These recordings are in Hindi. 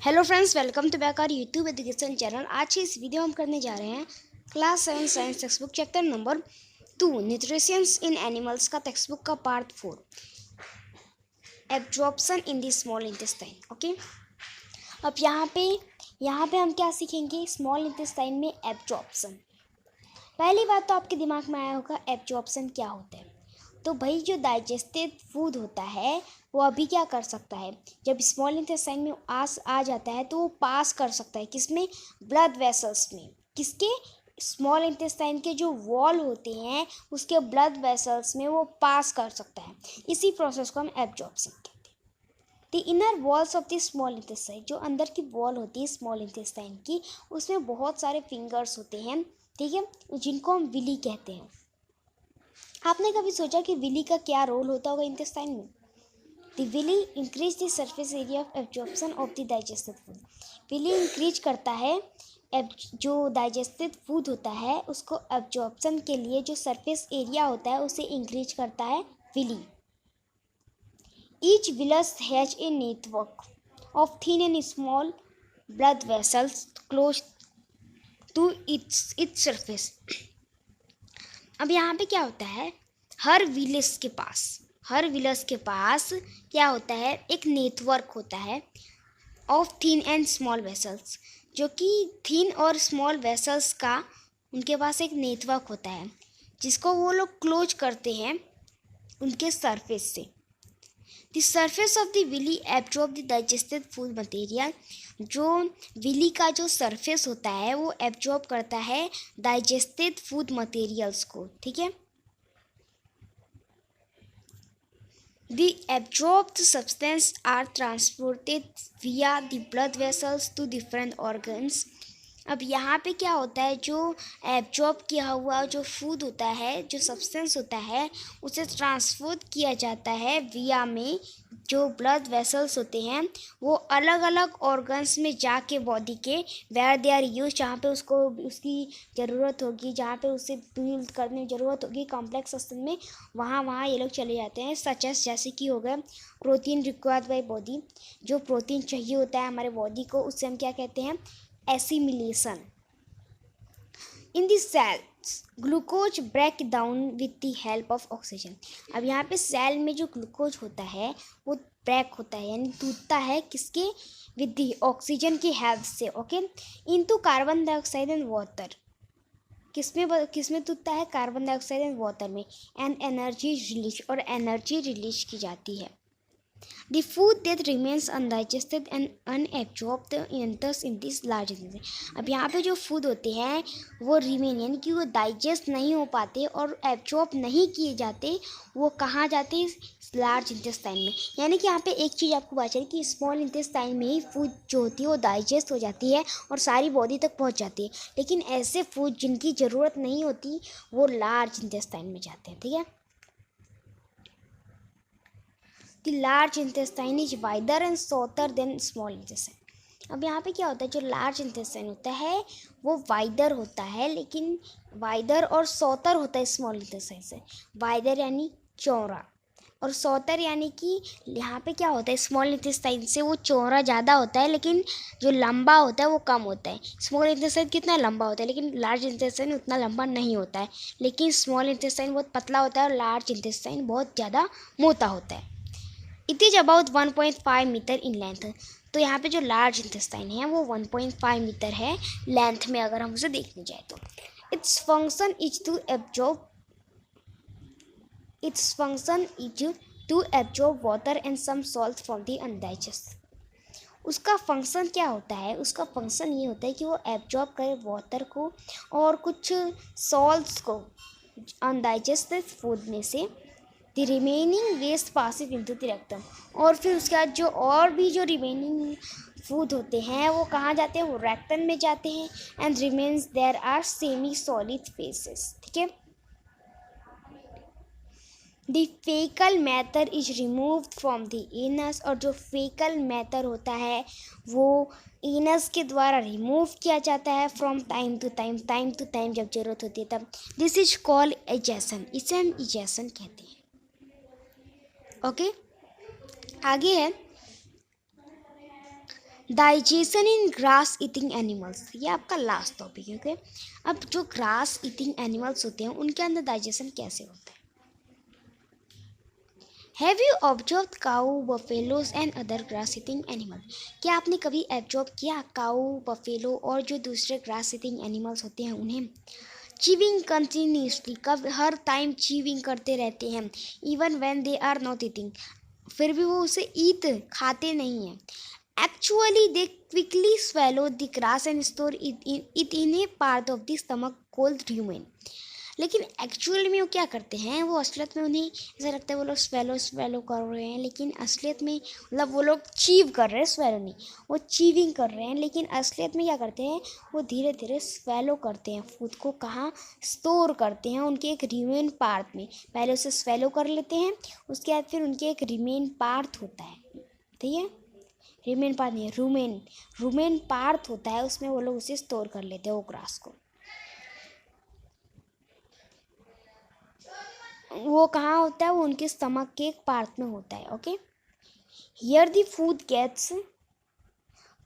Hello friends, welcome to back our YouTube education channel. आज की इस वीडियो में हम करने जा रहे हैं class 7 science text book chapter number 2 nutritions in animals का टेक्स्ट बुक का part 4 absorption in the small intestine. Okay, अब यहाँ पे हम क्या सीखेंगे? स्मॉल इंटेस्टाइन में एब्जॉर्प्शन। पहली बात तो आपके दिमाग में आया होगा एब्जॉर्प्शन क्या होता है। तो भाई, जो डाइजेस्टेड फूड होता है वो अभी क्या कर सकता है, जब स्मॉल इंटेस्टाइन में आ जाता है तो वो पास कर सकता है किसमें? ब्लड वेसल्स में। किसके? स्मॉल इंटेस्टाइन के जो वॉल होते हैं उसके ब्लड वेसल्स में वो पास कर सकता है। इसी प्रोसेस को हम एब्जॉर्प्शन कहते हैं। The inner walls of the small intestine, जो अंदर की वॉल होती है स्मॉल इंटेस्टाइन की, उसमें बहुत सारे फिंगर्स होते हैं, ठीक है, जिनको हम विली कहते हैं। आपने कभी सोचा कि विली का क्या रोल होता होगा इंटेस्टाइन में? The villi increase the surface area of absorption of the digested food. Villi increase करता है जो डाइजेस्टेड फूड होता है उसको एब्जॉर्प्शन के लिए जो सरफेस एरिया होता है उसे इंक्रीज करता है villi. Each villus has a network of thin and small blood vessels close to its surface. अब यहाँ पे क्या होता है, हर विलस के पास क्या होता है? एक नेटवर्क होता है of thin and small vessels, जो कि थिन और स्मॉल वेसल्स का उनके पास एक नेटवर्क होता है जिसको वो लोग क्लोज करते हैं उनके सरफेस से। The surface of the villi absorb the digested food material. जो विली का जो सरफेस होता है वो एब्जॉर्ब करता है डाइजेस्टेड फूड मटेरियल्स को, ठीक है। The absorbed substance are transported via the blood vessels to different organs. अब यहाँ पे क्या होता है, जो एब्जॉर्ब किया हुआ जो फूड होता है, जो सब्सटेंस होता है, उसे ट्रांसपोर्ट किया जाता है विया में जो ब्लड वेसल्स होते हैं वो अलग अलग ऑर्गन्स में जाके बॉडी के वेयर दे आर यूज, जहाँ पे उसको उसकी ज़रूरत होगी, जहाँ पे उसे बिल्ड करने की ज़रूरत होगी कॉम्प्लेक्स सिस्टम में, वहाँ ये लोग चले जाते हैं। सच एस जैसे कि हो गया प्रोटीन रिक्वायर्ड बाय बॉडी, जो प्रोटीन चाहिए होता है हमारे बॉडी को, उससे हम क्या कहते हैं? Assimilation. In the cells glucose break down with the help of oxygen. अब यहाँ पे सेल में जो ग्लूकोज होता है वो ब्रेक होता है, यानी टूटता है किसके? विद द ऑक्सीजन की हेल्प से। Okay, into carbon dioxide and water. किसमें टूटता है? कार्बन डाइऑक्साइड एंड वाटर में। एंड एनर्जी रिलीज, और एनर्जी रिलीज की जाती है। The food that remains undigested and unabsorbed enters in this large intestine. अब यहाँ पे जो फूड होते हैं वो रिमेन, यानी कि वो डाइजेस्ट नहीं हो पाते और एब्जॉर्ब नहीं किए जाते, वो कहाँ जाते हैं? लार्ज इंटेस्टाइन में। यानी कि यहाँ पे एक चीज़ आपको पता चली कि स्मॉल इंटेस्टाइन में ही फूड जो होती है वो डाइजेस्ट हो जाती है और सारी बॉडी तक पहुँच जाती है, लेकिन ऐसे फूड जिनकी ज़रूरत नहीं होती वो लार्ज इंटेस्टाइन में जाते हैं, ठीक है। The large intestine is wider and shorter than small intestine. अब यहाँ पे क्या होता है, जो लार्ज इंटेस्टाइन होता है वो वाइडर होता है, लेकिन वाइडर और शॉर्टर होता है स्मॉल इंटेस्टाइन से। वाइडर यानी चौड़ा, और शॉर्टर यानी कि यहाँ पे क्या होता है, स्मॉल इंटेस्टाइन से वो चौड़ा ज़्यादा होता है लेकिन जो लंबा होता है वो कम होता है। स्मॉल इंटेस्टाइन कितना लंबा होता है लेकिन लार्ज इंटेस्टाइन उतना लंबा नहीं होता है, लेकिन स्मॉल इंटेस्टाइन बहुत पतला होता है और लार्ज इंटेस्टाइन बहुत ज़्यादा मोटा होता है। It is about 1.5 metre in length. तो यहाँ पे जो लार्ज इंटेस्टाइन है वो 1.5 मीटर है लेंथ में, अगर हम उसे देखने जाए तो। Its function is to absorb water and some salt from the undigest. उसका फंक्शन क्या होता है? उसका फंक्शन ये होता है कि वो एब्जॉर्ब करे वाटर को और कुछ सॉल्ट्स को अनडाइजेस्टेड फूड में से। The remaining waste passes into the rectum, और फिर उसके बाद जो और भी जो रिमेनिंग फूड होते हैं वो कहाँ जाते हैं? वो रेक्टम में जाते हैं। And remains there are semi solid faeces, ठीक है। The faecal matter is removed from the anus, और जो फेकल मैटर होता है वो एनस के द्वारा रिमूव किया जाता है फ्रॉम टाइम टू टाइम जब जरूरत होती है तब। दिस इज कॉल्ड इजेशन, इसे हम इजेशन कहते हैं। ओके, आगे है डाइजेशन इन ग्रास ईटिंग एनिमल्स, ये आपका लास्ट टॉपिक है। ओके, अब जो ग्रास ईटिंग एनिमल्स होते हैं उनके अंदर डाइजेशन कैसे होता है। Have you observe cow, buffaloes and other grass eating animal, क्या आपने कभी ऑब्जर्व किया काऊ, बफेलो और जो दूसरे ग्रास ईटिंग एनिमल्स होते हैं उन्हें। चीविंग कंटिन्यूसली, कब हर टाइम चीविंग करते रहते हैं, even when they are not eating, फिर भी वो उसे ईट खाते नहीं हैं। Actually they quickly swallow the grass and store it in a part of the stomach called rumen, लेकिन एक्चुअल में वो क्या करते हैं, वो असलियत में उन्हें ऐसा लगता है वो लोग स्वेलो स्वेलो कर रहे हैं, लेकिन असलियत में मतलब वो लोग चीव कर रहे हैं, स्वेलो नहीं, वो चीविंग कर रहे हैं, लेकिन असलियत में क्या करते हैं, वो धीरे धीरे स्वेलो करते हैं फूड को, कहाँ स्टोर करते हैं उनके एक रिमेन पार्ट में। पहले उसे स्वेलो कर लेते हैं, उसके बाद फिर उनके एक रिमेन पार्ट होता है, ठीक है, रिमेन पार्ट नहीं, रूमेन पार्ट होता है, उसमें वो लोग उसे स्टोर कर लेते हैं वो ग्रास को। वो कहाँ होता है, वो उनके स्टमक के एक पार्ट में होता है। Okay, here the food gets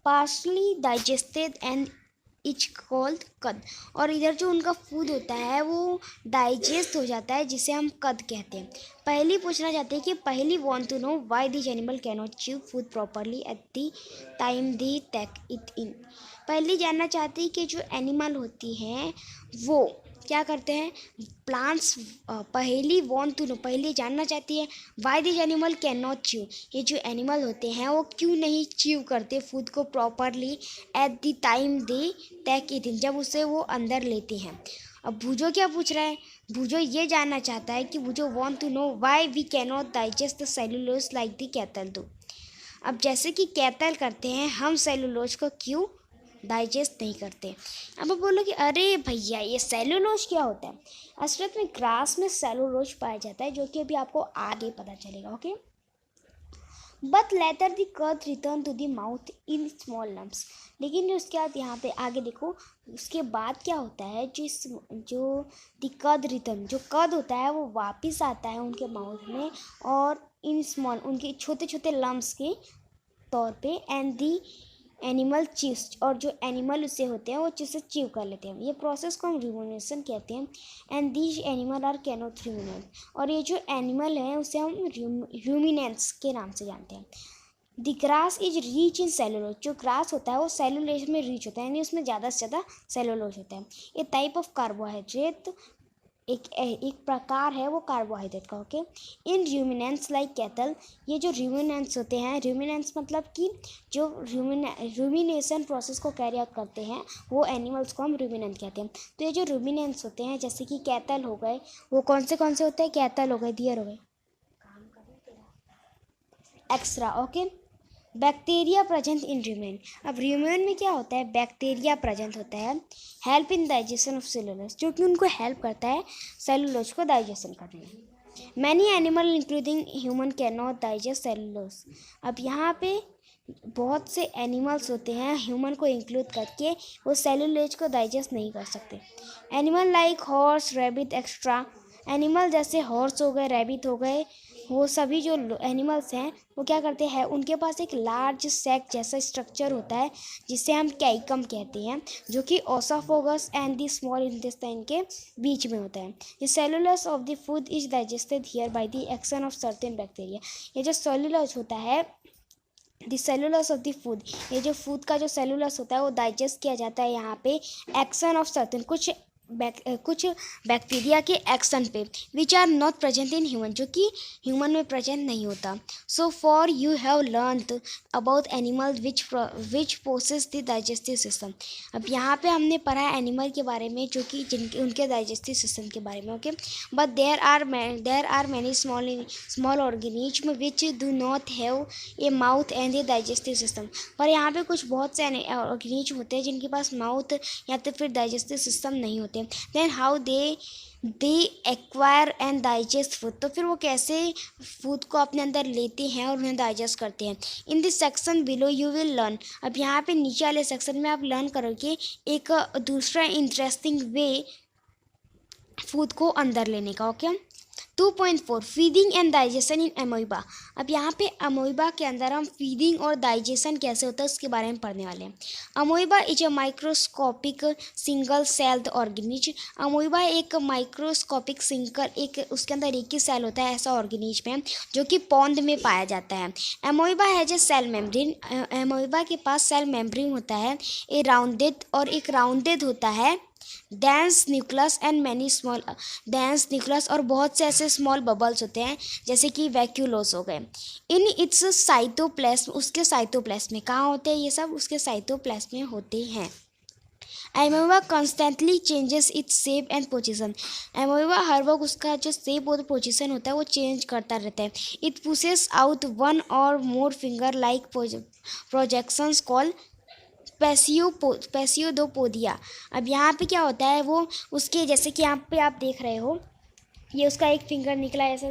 partially digested and is called cud, और इधर जो उनका फूड होता है वो डाइजेस्ट हो जाता है, जिसे हम कद कहते हैं। पहली पूछना चाहते हैं कि पहली want to know why this animal can not chew food properly at the time they take it in. पहली जानना चाहते हैं कि जो एनिमल होती हैं वो क्या करते हैं, प्लांट्स। पहली वॉन्ट टू नो, पहले जानना चाहती है why this animal can not chew, ये जो एनिमल होते हैं वो क्यों नहीं च्यू करते फूड को properly at the time they take it in, जब उसे वो अंदर लेते हैं। अब भूजो क्या पूछ रहा है, भूजो ये जानना चाहता है कि भूजो want to know why we can not digest the cellulose like the cattle do. अब जैसे कि कैटल करते हैं, हम सेलुलोज को क्यों डाइजेस्ट नहीं करते। अब आप बोलो कि अरे भैया ये सेलुलोज क्या होता है, असलियत में ग्रास में सेलुलोज पाया जाता है, जो कि अभी आपको आगे पता चलेगा। Okay, but later the cud return to the mouth in small lumps, लेकिन उसके बाद यहाँ पे आगे देखो, उसके बाद क्या होता है, जो द कद रिटर्न, जो कद होता है वो वापस आता है उनके माउथ में, और इन स्मॉल उनके छोटे छोटे लम्प्स के तौर पे, एंड दी एनिमल चीव्स, और जो एनिमल उससे होते हैं वो उसे चीव कर लेते हैं। ये प्रोसेस को हम रिमोनेशन कहते हैं। And these animal are cannot ruminate, और ये जो एनिमल है उसे हम रूमिनेंट्स के नाम से जानते हैं। The grass is rich in cellulose, जो ग्रास होता है वो सेलुलोज में रिच होता है, यानी उसमें ज़्यादा से ज़्यादा सेलुलोज होता है। ए टाइप ऑफ कार्बोहाइड्रेट, एक प्रकार है वो कार्बोहाइड्रेट का। ओके, इन रूमिनेंट्स लाइक कैटल, ये जो रूमिनेंट्स होते हैं, रूमिनेंट्स मतलब कि जो रूमिनेशन प्रोसेस को कैरी आउट करते हैं वो एनिमल्स को हम रूमिनेंट कहते हैं। तो ये जो रूमिनेंट्स होते हैं जैसे कि कैटल हो गए, वो कौन से होते हैं, कैटल हो गए, डियर हो गए, extra. Okay, bacteria present in rumen, अब र्यूमेन में क्या होता है, बैक्टीरिया प्रेजेंट होता है, help in digestion of cellulose, जो कि उनको हेल्प करता है सेलुलोज को डाइजेशन करने में। Many animal including human can not digest cellulose, अब यहाँ पे बहुत से एनिमल्स होते हैं ह्यूमन को इंक्लूड करके, वो सेलुलोज को डाइजेस्ट नहीं कर सकते। Animal like horse, rabbit extra, animal जैसे हॉर्स हो गए, रैबिट हो गए, वो सभी जो एनिमल्स हैं वो क्या करते हैं, उनके पास एक लार्ज सैक जैसा स्ट्रक्चर होता है जिसे हम कैइकम कहते हैं, जो कि oesophagus and the small intestine के बीच में होता है। The cellulose of the food is digested here by the action of certain bacteria, ये जो सेलुलोज होता है, the cellulose of the food, ये जो फूड का जो सेलुलोज होता है वो डाइजेस्ट किया जाता है यहाँ पे एक्शन ऑफ सर्टेन, कुछ बैक्टीरिया के एक्शन पे, which are not present in human, जो कि ह्यूमन में प्रेजेंट नहीं होता। So far you have learned about animal which process the digestive system, अब यहाँ पे हमने पढ़ा एनिमल के बारे में जो कि जिनके उनके डाइजेस्टिव सिस्टम के बारे में। Okay, but there are many small organism which do not have a mouth and a digestive system, पर यहाँ पे कुछ बहुत से ऑर्गेनिज्म होते हैं जिनके पास माउथ या तो फिर डाइजेस्टिव सिस्टम नहीं होते। Then how they acquire and digest food, तो फिर वो कैसे फूड को अपने अंदर लेते हैं और उन्हें डाइजेस्ट करते हैं। In this section below you will learn, अब यहाँ पे नीचे वाले सेक्शन में आप लर्न करोगे एक दूसरा इंटरेस्टिंग वे फूड को अंदर लेने का। Okay, 2.4 feeding and digestion in amoeba. अब यहाँ पे अमोइबा के अंदर हम फीडिंग और डाइजेशन कैसे होता है उसके बारे में पढ़ने वाले हैं। Amoeba is a microscopic single celled organism. Amoeba एक माइक्रोस्कोपिक सिंगल एक उसके अंदर एक ही सेल होता है, ऐसा ऑर्गेनिज्म है जो कि पौंड में पाया जाता है। अमोइबा हैज ए सेल मेम्ब्रेन। अमोइबा के पास सेल मेम्ब्रेन होता है, ए राउंडेड और एक राउंडेड होता है, dense nucleus and many small dense nucleus और बहुत से ऐसे स्मॉल बबल्स होते हैं जैसे कि वैक्यूलोस हो गए। इन इट्स साइटोप्लाज्म, उसके साइटोप्लाज्म में कहाँ होते हैं ये सब, उसके साइटोप्लाज्म में होते हैं। Amoeba constantly changes its shape and position. Amoeba हर वक्त उसका जो शेप और पोजीशन होता है वो चेंज करता रहता है। इट पुशेस आउट वन और मोर फिंगर लाइक प्रोजेक्शंस कॉल पैसियोदोपोडिया। अब यहाँ पे क्या होता है, वो उसके जैसे कि यहाँ पे आप देख रहे हो ये उसका एक फिंगर निकला है ऐसा,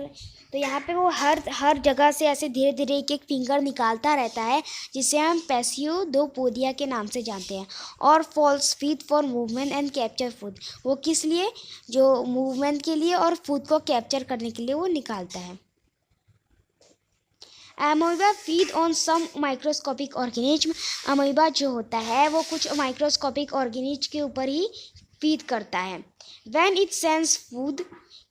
तो यहाँ पे वो हर जगह से ऐसे धीरे धीरे एक एक फिंगर निकालता रहता है जिसे हम पैसियोदोपोडिया के नाम से जानते हैं। और false feet for movement and capture food, वो किस लिए, जो मूवमेंट के लिए और फूड को कैप्चर करने के लिए वो निकालता है। Amoeba feed on some microscopic organism. Amoeba जो होता है वो कुछ माइक्रोस्कोपिक ऑर्गेनिज्म के ऊपर ही फीड करता है। When it sense food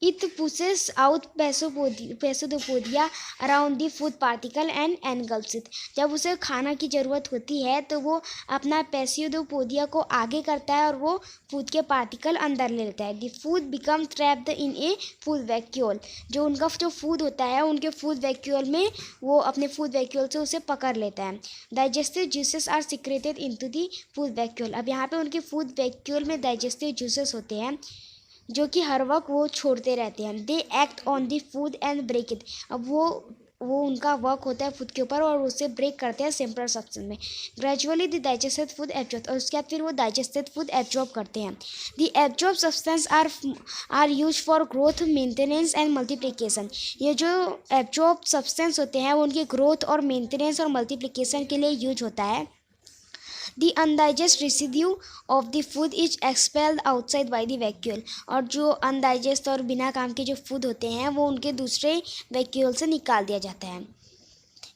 it pushes out pseudopodia around the food particle and engulfs it. जब उसे खाना की ज़रूरत होती है तो वो अपना पैसियोदोपोडिया को आगे करता है और वो फूड के पार्टिकल अंदर ले लेता है। The food become trapped in A food vacuole. जो उनका जो फूड होता है उनके फूड वैक्यूल में वो अपने फूड वैक्यूल से उसे पकड़ लेता है। Digestive juices are secreted into the food vacuole. अब यहाँ पे उनके फूड वैक्यूल में डाइजेस्टिव जूसेस होते हैं जो कि हर वक्त वो छोड़ते रहते हैं। They act on the food and break it. अब वो उनका वर्क होता है फूड के ऊपर और उसे ब्रेक करते हैं सिंपल सब्सटेंस में। Gradually the digested food absorb, और उसके बाद फिर वो डाइजेस्टेड फूड एब्जॉर्ब करते हैं। The absorb substance are use for growth maintenance and multiplication. ये जो एब्जॉर्ब सब्सटेंस होते हैं वो उनकी ग्रोथ और मेंटेनेंस और मल्टीप्लिकेशन के लिए यूज होता है। The undigested residue of the food is expelled outside by the vacuole। और जो अनडाइजेस्ट और बिना काम के जो फूड होते हैं वो उनके दूसरे वैक्यूल से निकाल दिया जाता है।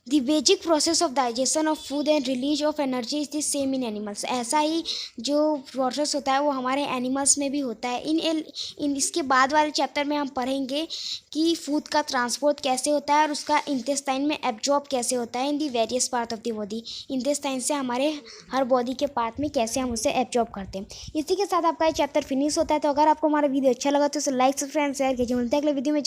The basic process of digestion of food and release of energy is the same in animals। ऐसा ही जो प्रोसेस होता है वो हमारे एनिमल्स में भी होता है। इन इसके बाद वाले चैप्टर में हम पढ़ेंगे कि फूड का ट्रांसपोर्ट कैसे होता है और उसका इंटेस्टाइन में एब्जॉर्ब कैसे होता है in the various part of the body. Intestine से हमारे हर बॉडी के पार्ट में कैसे हम उसे एब्जॉर्ब करते हैं। इसी के साथ आपका ये चैप्टर फिनिश होता है। तो अगर आपको हमारा वीडियो अच्छा लगा तो उसे लाइक सब्सक्राइब शेयर कीजिए। मिलते हैं अगले वीडियो में।